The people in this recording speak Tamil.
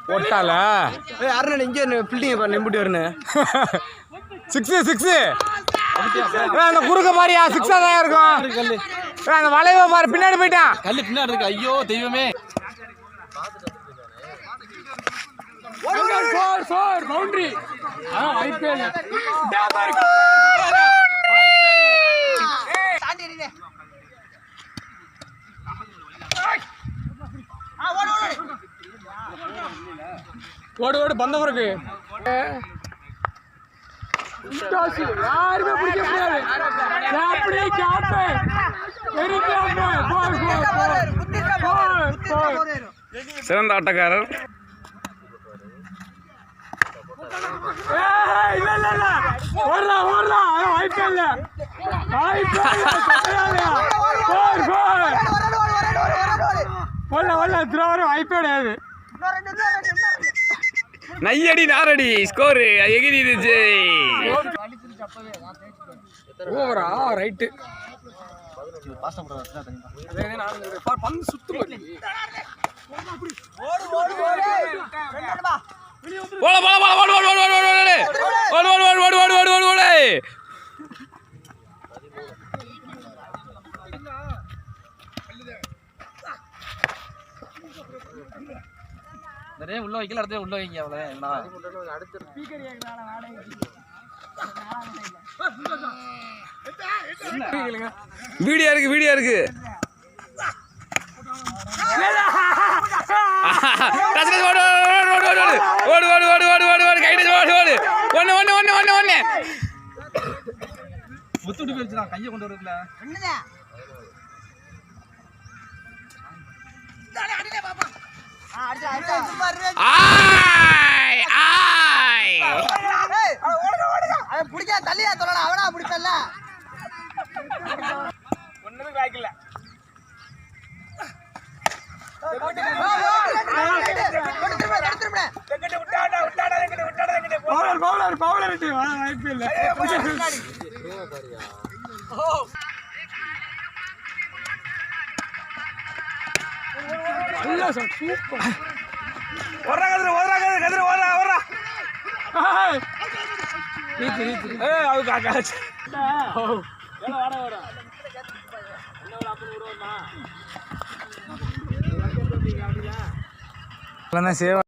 போட்டால அருண் இங்கே பில்டிங் பாரு நம்பிட்டு வரணும் 6 அந்த குறுக்க மாதிரியா 6 தான் இருக்கும் அந்த வளைவை பாரு பின்னாடி போயிட்டான் கல்லு பின்னாடி இருக்கு ஐயோ தெய்வமே பவுண்டரி ஓடு ஓடு பந்த பிறகு யாருமே பிடிக்க முடியாது சிறந்த ஆட்டக்காரர் வாய்ப்பே கிடையாது நையடி நாரடி ஸ்கோர் எகிரிடுச்சு ஓவரா ரைட்டு பந்து சுத்து நிறைய உள்ள வைக்கல அடுத்த உள்ள வைங்க அவ்வளவு வீடியோ இருக்கு முத்துடி போயிருச்சுடா கையை கொண்டு வரதுல பிடிக்க தள்ளியா சொல்லலாம் அவனா பிடிச்சல ஒண்ணுமே காய்க்கல வாய்ப்பு இல்லை சேவ